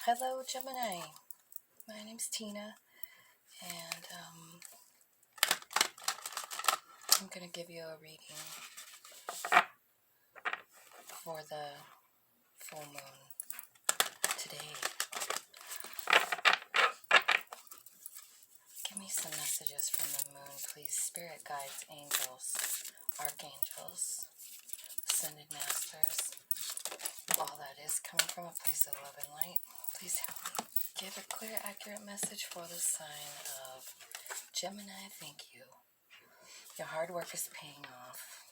Hello, Gemini. My name's Tina, and I'm going to give you a reading for the full moon today. Give me some messages from the moon, please. Spirit guides, angels, archangels, ascended masters, all that is coming from a place of love and light. Please help me give a clear, accurate message for the sign of Gemini. Thank you. Your hard work is paying off.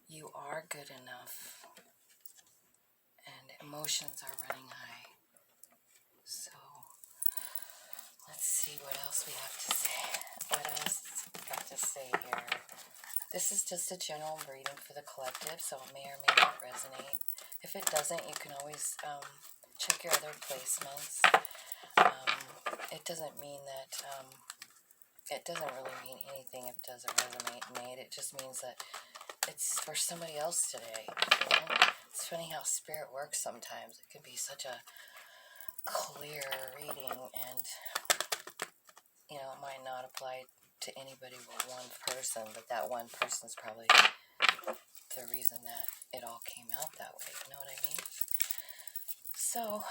You are good enough. And emotions are running high. So, let's see what else we have to say. What else we got to say here? This is just a general reading for the collective, so it may or may not resonate. If it doesn't, you can always check your other placements. It doesn't mean that, it doesn't really mean anything if it doesn't resonate. It just means that it's for somebody else today. You know? It's funny how spirit works sometimes. It can be such a clear reading, and it might not apply to anybody but one person, but that one person's probably the reason that it all came out that way. You know what I mean? So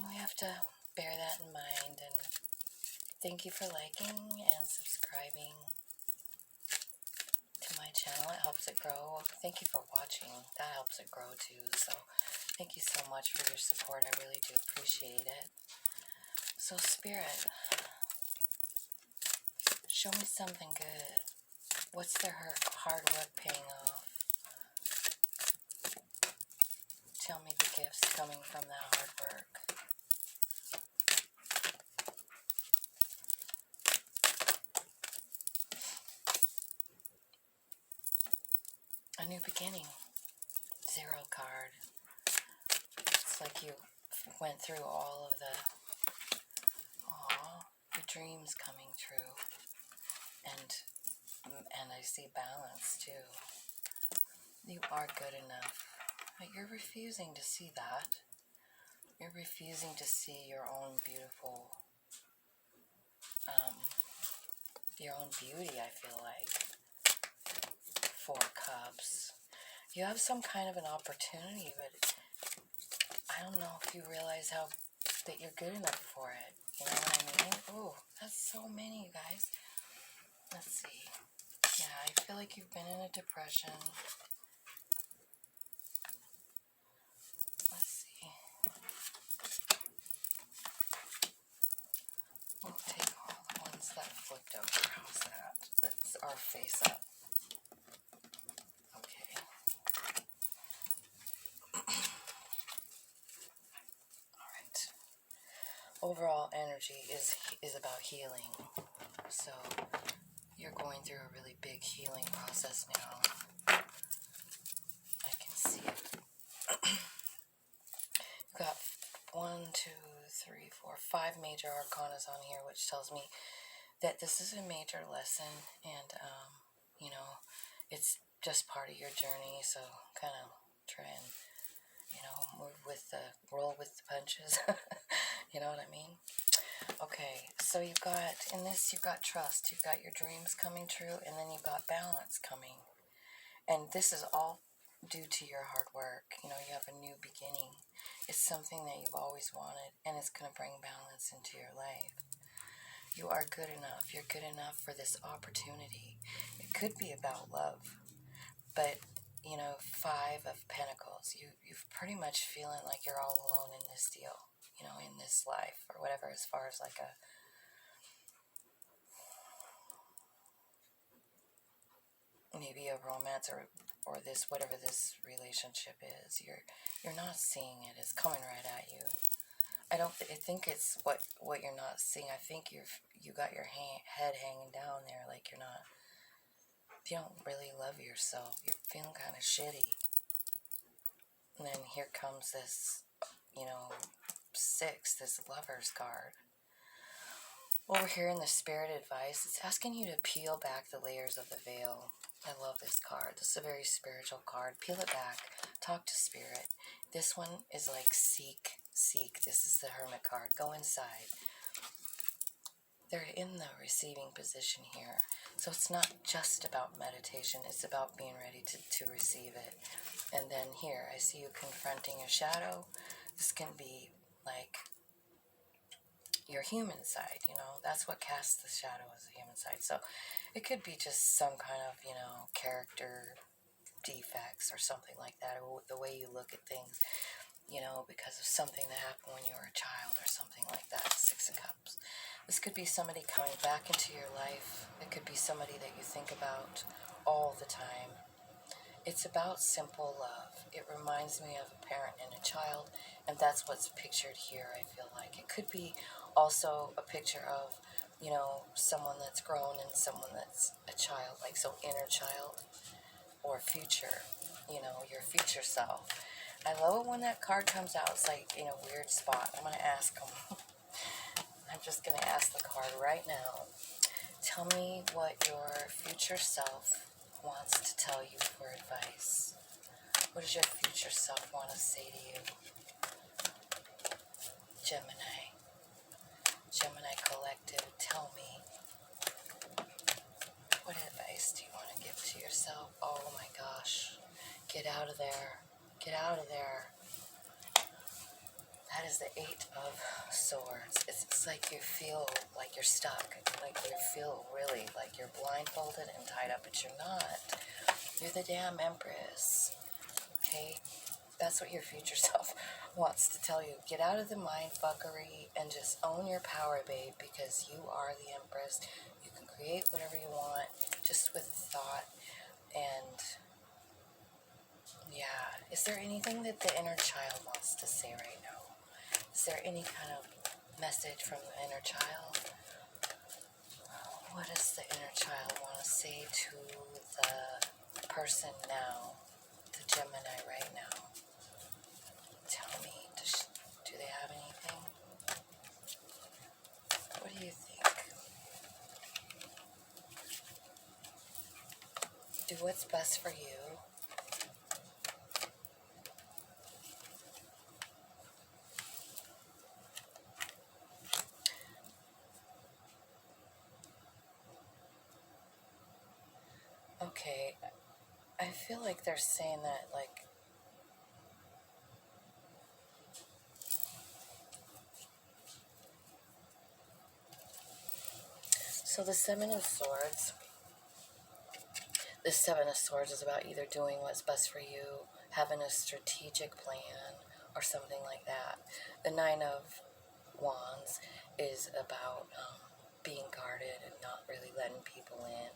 we have to bear that in mind, and thank you for liking and subscribing to my channel. It helps it grow. Thank you for watching. That helps it grow too. So thank you so much for your support. I really do appreciate it. So Spirit, show me something good. What's their hard work paying off? Tell me the gifts coming from that hard work. A new beginning. 0 card. It's like you went through all of your dreams coming true. And I see balance too. You are good enough. But you're refusing to see that. You're refusing to see your own beautiful, your own beauty, I feel like. 4 cups. You have some kind of an opportunity, but I don't know if you realize that you're good enough for it. You know what I mean? Ooh, that's so many, you guys. Let's see. Yeah, I feel like you've been in a depression. Let's see. We'll take all the ones that flipped over. How's that? That's our face up. Okay. Alright. Overall energy is about healing. So you're going through a really big healing process now. I can see it. You've got 5 major arcanas on here, which tells me that this is a major lesson, and it's just part of your journey. So kind of try and roll with the punches. You know what I mean? Okay, so you've got trust, you've got your dreams coming true, and then you've got balance coming. And this is all due to your hard work. You have a new beginning. It's something that you've always wanted, and it's going to bring balance into your life. You are good enough. You're good enough for this opportunity. It could be about love, but 5 of Pentacles. You've pretty much feeling like you're all alone in this deal, in this life or whatever, as far as like maybe a romance or this, whatever this relationship is. You're not seeing it. It's coming right at you. I think it's what you're not seeing. I think you got your head hanging down there, like you don't really love yourself. You're feeling kind of shitty. And then here comes this, 6, this Lover's card. Over here in the Spirit Advice, it's asking you to peel back the layers of the veil. I love this card. This is a very spiritual card. Peel it back. Talk to spirit. This one is like seek, seek. This is the Hermit card. Go inside. They're in the receiving position here. So it's not just about meditation. It's about being ready to receive it. And then here, I see you confronting your shadow. This can be like your human side, you know. That's what casts the shadow, is the human side. So it could be just some kind of, you know, character defects or something like that, or the way you look at things, you know, because of something that happened when you were a child or something like that. Six of Cups. This could be somebody coming back into your life. It could be somebody that you think about all the time. It's about simple love. It reminds me of a parent and a child, and that's what's pictured here, I feel like. It could be also a picture of, you know, someone that's grown and someone that's a child, like so inner child or future, you know, your future self. I love it when that card comes out. It's like in a weird spot. I'm going to ask them. I'm just going to ask the card right now. Tell me what your future self wants to tell you for advice. What does your future self want to say to you? Gemini. Gemini Collective, tell me. What advice do you want to give to yourself? Oh my gosh. Get out of there. Get out of there. That is the Eight of Swords. It's like you feel like you're stuck. Like you feel really like you're blindfolded and tied up, but you're not. You're the damn Empress. Okay? That's what your future self wants to tell you. Get out of the mind fuckery and just own your power, babe, because you are the Empress. You can create whatever you want just with thought. And yeah, is there anything that the inner child wants to say right now? Is there any kind of message from the inner child? What does the inner child want to say to the person now, the Gemini right now? Tell me, do they have anything? What do you think? Do what's best for you. Okay, I feel like they're saying that, like, so the Seven of Swords, the Seven of Swords is about either doing what's best for you, having a strategic plan, or something like that. The Nine of Wands is about being guarded and not really letting people in.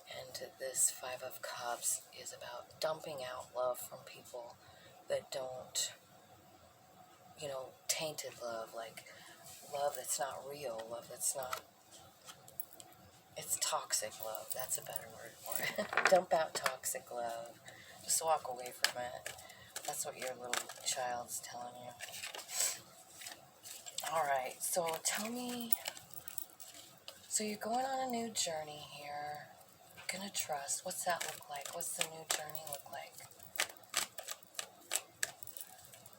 And this Five of Cups is about dumping out love from people that don't, you know, tainted love, like love that's not real, love that's not, it's toxic love. That's a better word for it. Dump out toxic love. Just walk away from it. That's what your little child's telling you. Alright, so tell me, so you're going on a new journey here. You're gonna trust. What's that look like? What's the new journey look like?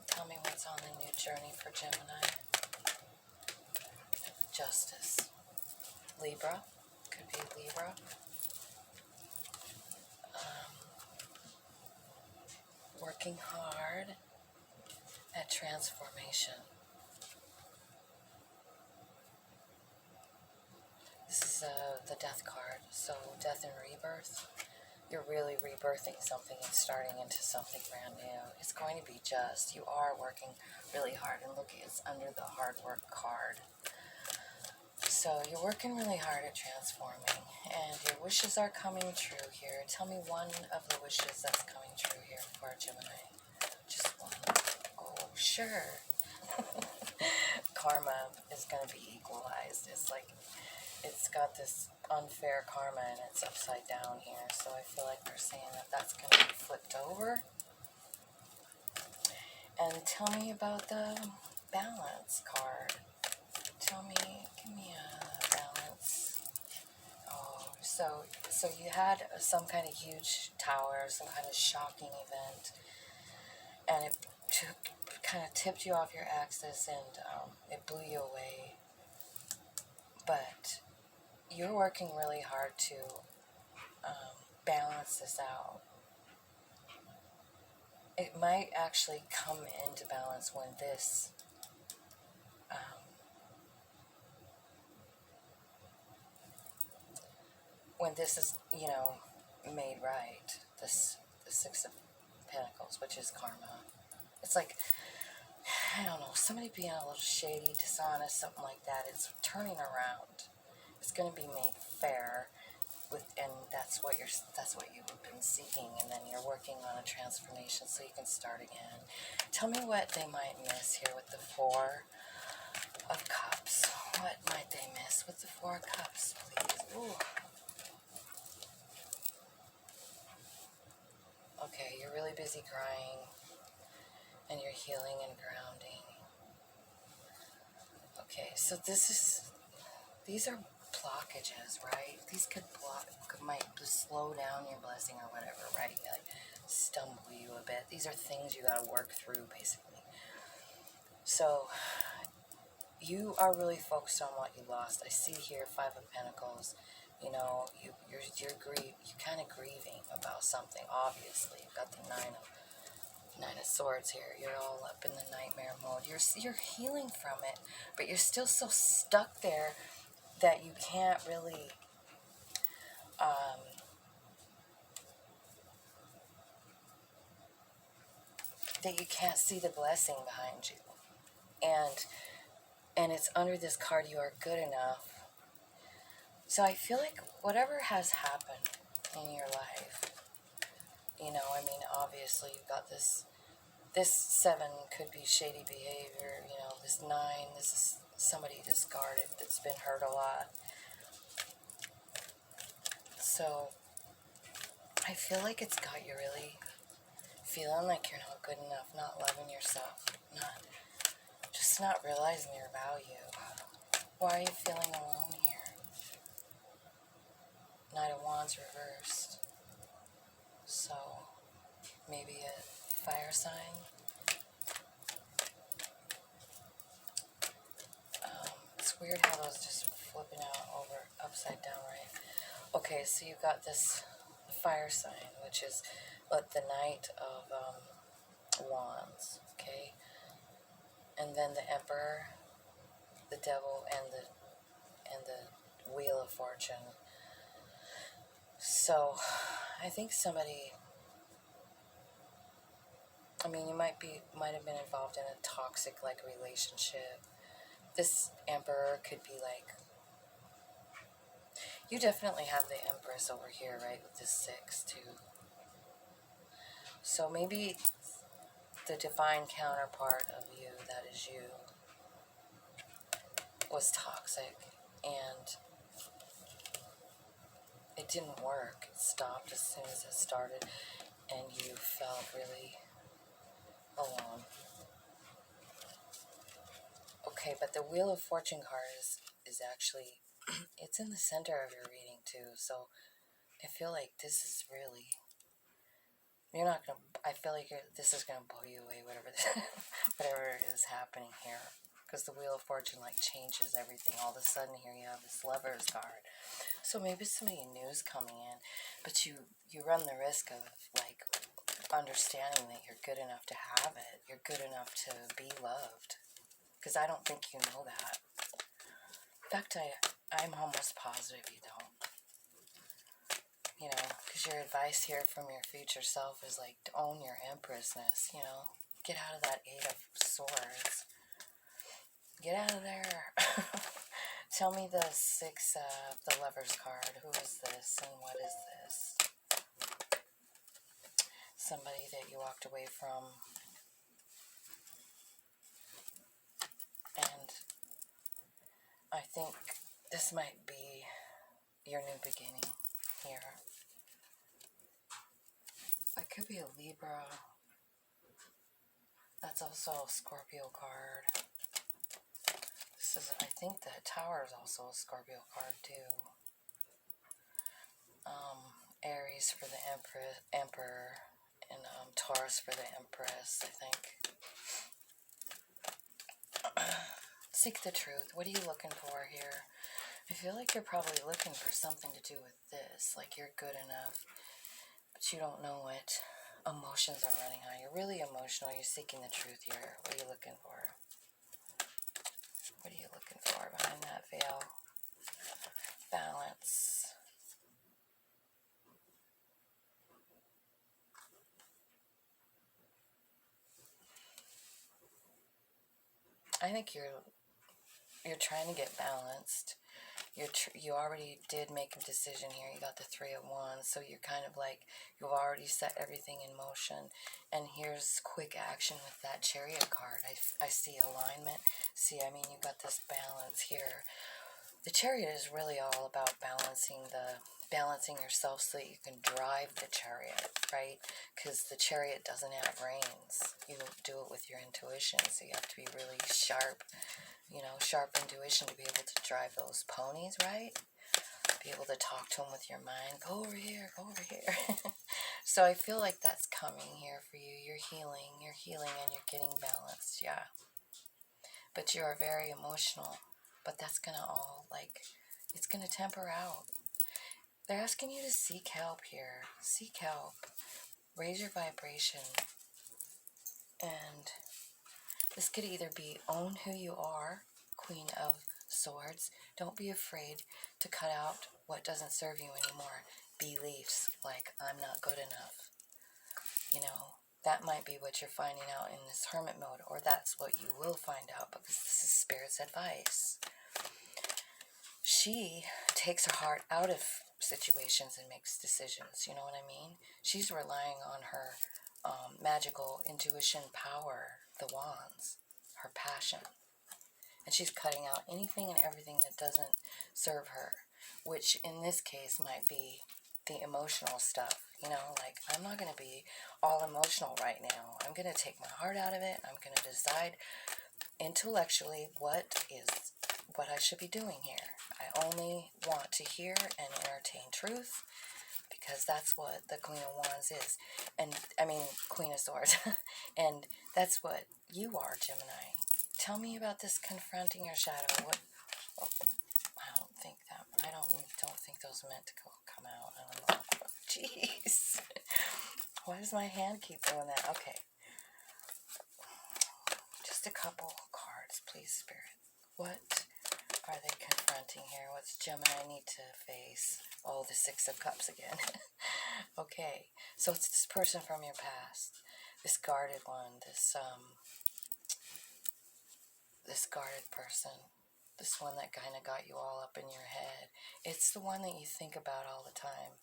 Tell me what's on the new journey for Gemini. Justice. Libra. Could be Libra. Working hard at transformation. This is the Death card. So death and rebirth. You're really rebirthing something and starting into something brand new. It's going to be just. You are working really hard. And look, it's under the hard work card. So you're working really hard at transforming. And your wishes are coming true here. Tell me one of the wishes that's coming true here for Gemini. Just one. Oh, sure. Karma is going to be equalized. It's like, it's got this unfair karma and it's upside down here. So I feel like they're saying that that's going to be flipped over. And tell me about the balance card. Tell me, give me a balance. Oh, So you had some kind of huge tower, some kind of shocking event, and it kind of tipped you off your axis, and it blew you away. But you're working really hard to balance this out. It might actually come into balance when this is, made right. The Six of Pentacles, which is karma. It's like, I don't know, somebody being a little shady, dishonest, something like that. It's turning around. It's going to be made fair, and that's what you've been seeking. And then you're working on a transformation so you can start again. Tell me what they might miss here with the Four of Cups. What might they miss with the Four of Cups, please? Ooh. Okay, you're really busy crying, and you're healing and grounding. Okay, so these are blockages, right? These might slow down your blessing or whatever, right? Like stumble you a bit. These are things you got to work through, basically. So you are really focused on what you lost. I see here Five of Pentacles. You're kind of grieving about something. Obviously, you've got the Nine of Swords here. You're all up in the nightmare mode. You're healing from it, but you're still so stuck there that you can't really that you can't see the blessing behind you. And it's under this card, you are good enough. So I feel like whatever has happened in your life, obviously you've got this 7 could be shady behavior, this 9, this is somebody discarded that's been hurt a lot. So I feel like it's got you really feeling like you're not good enough, not loving yourself, not realizing your value. Why are you feeling alone here? Knight of Wands reversed. So maybe a fire sign. It's weird how those just flipping out over upside down, right? Okay, so you've got this fire sign, which is the Knight of Wands, okay? And then the Emperor, the Devil, and the Wheel of Fortune. So I think somebody, you might have been involved in a toxic relationship. This Emperor could be you definitely have the Empress over here, right, with this 6 too. So maybe the divine counterpart of you, that is you, was toxic, and it didn't work. It stopped as soon as it started, and you felt really alone. Okay, but the Wheel of Fortune card is actually, it's in the center of your reading too, so I feel like this is really, I feel like this is going to blow you away, whatever is happening here. Because the Wheel of Fortune changes everything. All of a sudden here you have this Lover's card. So maybe somebody new is coming in, but you run the risk of understanding that you're good enough to have it. You're good enough to be loved. Because I don't think you know that. In fact, I'm almost positive you don't. Because your advice here from your future self is to own your empressness, Get out of that 8 of Swords. Get out of there. Tell me the 6 of the Lover's card. Who is this and what is this? Somebody that you walked away from. And I think this might be your new beginning here. It could be a Libra. That's also a Scorpio card. I think the Tower is also a Scorpio card too. Aries for the Emperor, and Taurus for the Empress, I think. Seek the truth. What are you looking for here? I feel like you're probably looking for something to do with this, like you're good enough, but you don't know it. Emotions are running high. You're really emotional. You're seeking the truth here. What are you looking for? What are you looking for behind that veil? Balance. I think you're trying to get balanced. You already did make a decision here. You got the Three of Wands, so you're kind of like, you've already set everything in motion. And here's quick action with that Chariot card. I see alignment. See, I mean, you got this balance here. The Chariot is really all about balancing yourself so that you can drive the Chariot, right? Because the Chariot doesn't have reins. You do it with your intuition, so you have to be really sharp, sharp intuition to be able to drive those ponies, right? Be able to talk to them with your mind. Go over here, go over here. So I feel like that's coming here for you. You're healing, and you're getting balanced, yeah. But you are very emotional. But that's going to all, it's going to temper out. They're asking you to seek help here. Seek help. Raise your vibration. And this could either be own who you are, Queen of Swords. Don't be afraid to cut out what doesn't serve you anymore. Beliefs like, I'm not good enough. That might be what you're finding out in this hermit mode, or that's what you will find out because this is Spirit's advice. She takes her heart out of situations and makes decisions, you know what I mean? She's relying on her magical intuition power, the wands, her passion. And she's cutting out anything and everything that doesn't serve her, which in this case might be the emotional stuff, like, I'm not going to be all emotional right now. I'm going to take my heart out of it. I'm going to decide intellectually what I should be doing here. I only want to hear and entertain truth because that's what the Queen of Wands is. And, Queen of Swords. And that's what you are, Gemini. Tell me about this confronting your shadow. I don't think those meant to come out. I don't know. Jeez. Why does my hand keep doing that? Okay. Just a couple cards, please, Spirit. What are they confronting here? What's Gemini need to face? Oh, the Six of Cups again. Okay, so it's this person from your past, this guarded one, this guarded person, this one that kind of got you all up in your head. It's the one that you think about all the time.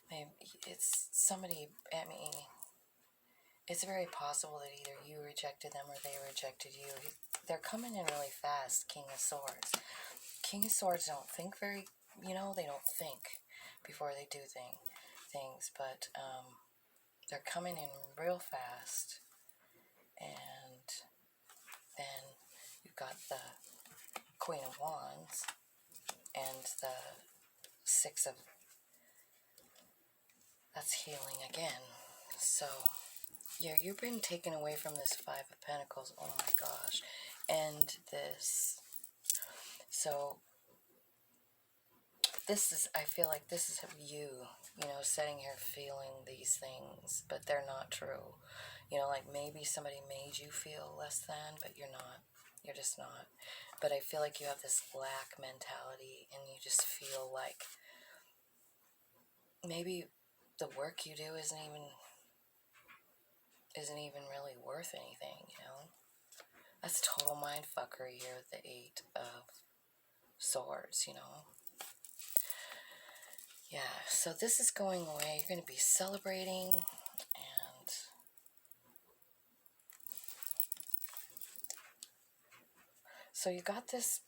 Maybe it's somebody. It's very possible that either you rejected them or they rejected you. They're coming in really fast, King of Swords. King of Swords don't think they don't think before they do things, but they're coming in real fast. And then you've got the Queen of Wands and the Six of... That's healing again. So, yeah, you've been taken away from this Five of Pentacles. Oh my gosh. And this. So, I feel like this is you, sitting here feeling these things, but they're not true. Like maybe somebody made you feel less than, but you're not. You're just not. But I feel like you have this lack mentality, and you just feel like maybe the work you do isn't even really worth anything, That's total mindfuckery here with the Eight of Swords, Yeah, so this is going away. You're going to be celebrating, and so you got this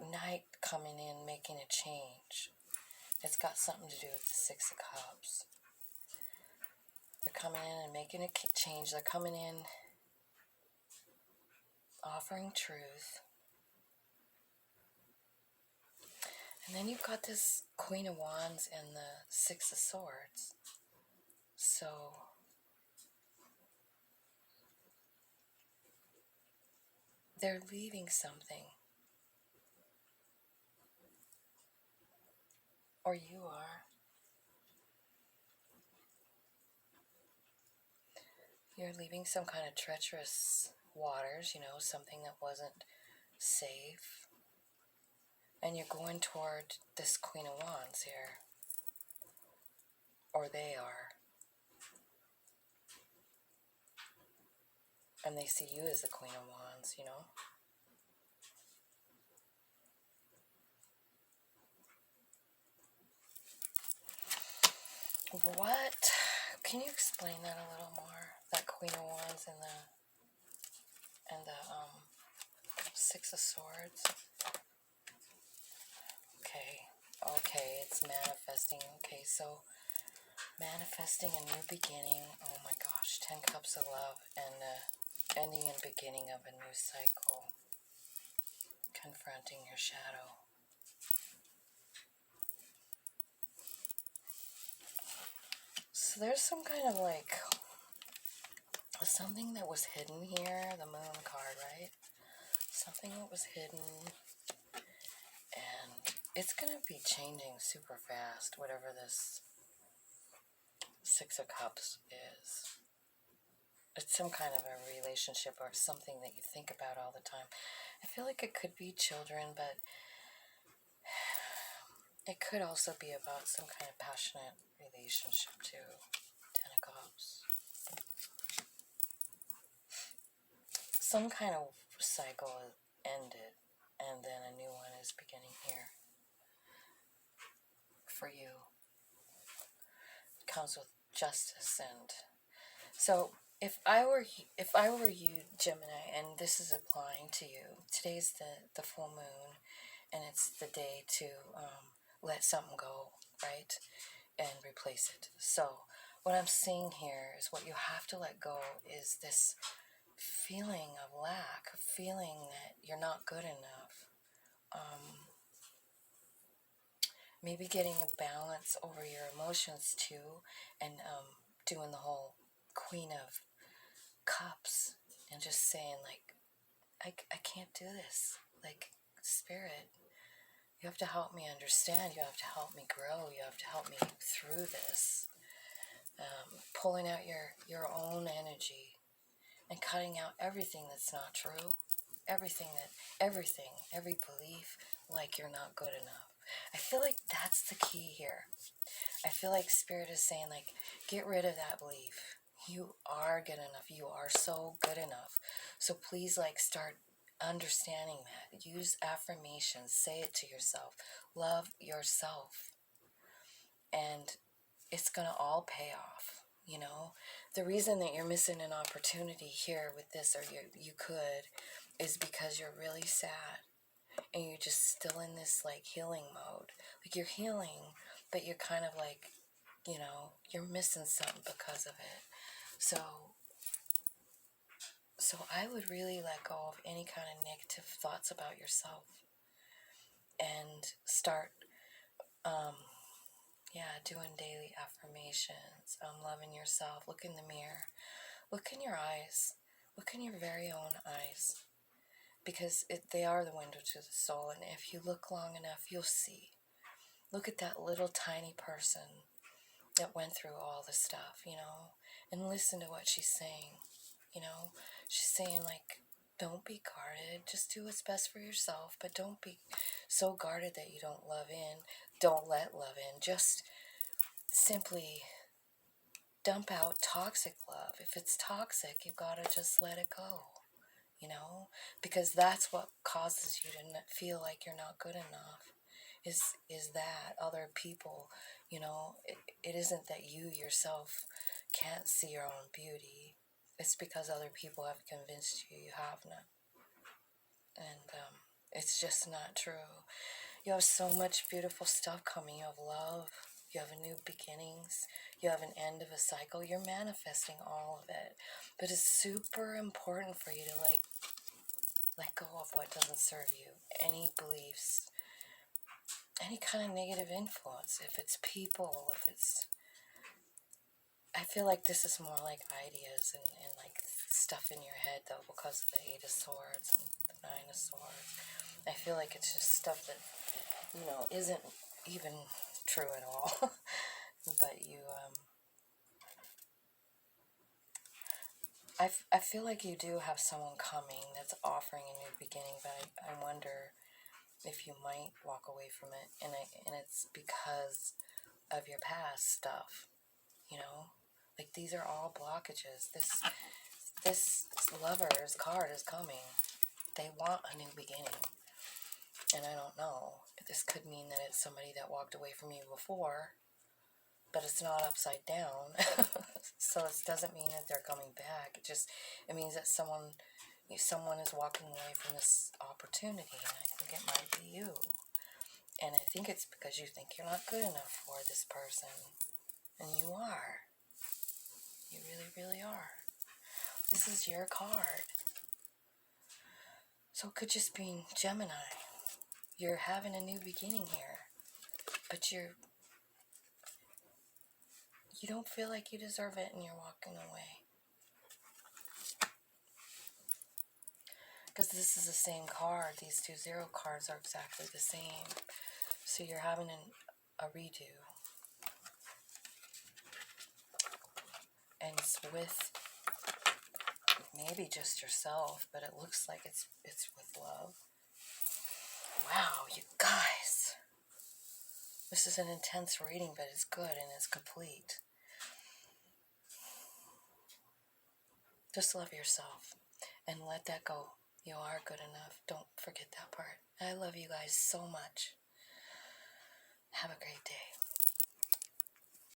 knight coming in, making a change. It's got something to do with the Six of Cups. They're coming in and making a change. They're coming in offering truth. And then you've got this Queen of Wands and the Six of Swords. So they're leaving something. Or you are. You're leaving some kind of treacherous waters, something that wasn't safe. And you're going toward this Queen of Wands here. Or they are. And they see you as the Queen of Wands, What? Can you explain that a little more? That Queen of Wands and the Six of Swords. Okay, it's manifesting. Okay, so manifesting a new beginning. Oh my gosh, 10 cups of love and ending and beginning of a new cycle. Confronting your shadow. So there's some kind of like something that was hidden here. The Moon card, right? Something that was hidden. And it's going to be changing super fast, whatever this Six of Cups is. It's some kind of a relationship or something that you think about all the time. I feel like it could be children, but it could also be about some kind of passionate relationship too. 10 of Cups. Some kind of cycle ended, and then a new one is beginning here for you. It comes with justice, and so if I were you, Gemini, and this is applying to you, today's the full moon, and it's the day to let something go, right, and replace it. So what I'm seeing here is what you have to let go is this feeling of lack, a feeling that you're not good enough. Maybe getting a balance over your emotions too, and doing the whole Queen of Cups and just saying like, I can't do this. Like, Spirit, you have to help me understand. You have to help me grow. You have to help me through this. Pulling out your own energy and cutting out everything that's not true. Every belief like you're not good enough. I feel like that's the key here. I feel like Spirit is saying, like, get rid of that belief. You are good enough. You are so good enough. So please, like, start understanding that. Use affirmations. Say it to yourself. Love yourself. And it's going to all pay off. The reason that you're missing an opportunity here with this, or you could, is because you're really sad. And you're just still in this, like, healing mode. Like, you're healing, but you're kind of like, you're missing something because of it. So I would really let go of any kind of negative thoughts about yourself and start, doing daily affirmations, loving yourself. Look in the mirror. Look in your eyes. Look in your very own eyes. Because they are the window to the soul, and if you look long enough, you'll see. Look at that little tiny person that went through all the stuff, and listen to what she's saying. She's saying, like, don't be guarded. Just do what's best for yourself, but don't be so guarded that you don't love in. Don't let love in. Just simply dump out toxic love. If it's toxic, you gotta just let it go, because that's what causes you to feel like you're not good enough. Is that other people, it isn't that you yourself can't see your own beauty. It's because other people have convinced you haven't. And it's just not true. You have so much beautiful stuff coming. You have love. You have a new beginnings. You have an end of a cycle. You're manifesting all of it. But it's super important for you to, like, let go of what doesn't serve you. Any beliefs any kind of negative influence. If it's people, if it's... I feel like this is more like ideas and like stuff in your head, though, because of the Eight of Swords and the Nine of Swords. I feel like it's just stuff that, isn't even true at all. But I feel like you do have someone coming that's offering a new beginning, but I wonder if you might walk away from it, and it's because of your past stuff, like these are all blockages. This Lover's card is coming. They want a new beginning, and I don't know. This could mean that it's somebody that walked away from you before, but it's not upside down. So it doesn't mean that they're coming back. It means that someone is walking away from this opportunity, and I think it might be you. And I think it's because you think you're not good enough for this person, and you are. You really, really are. This is your card. So it could just be Gemini. You're having a new beginning here, but you don't feel like you deserve it, and you're walking away. Because this is the same card. These two zero cards are exactly the same. So you're having a redo. And it's with maybe just yourself, but it looks like it's with love. Wow, you guys. This is an intense reading, but it's good and it's complete. Just love yourself and let that go. You are good enough. Don't forget that part. I love you guys so much. Have a great day.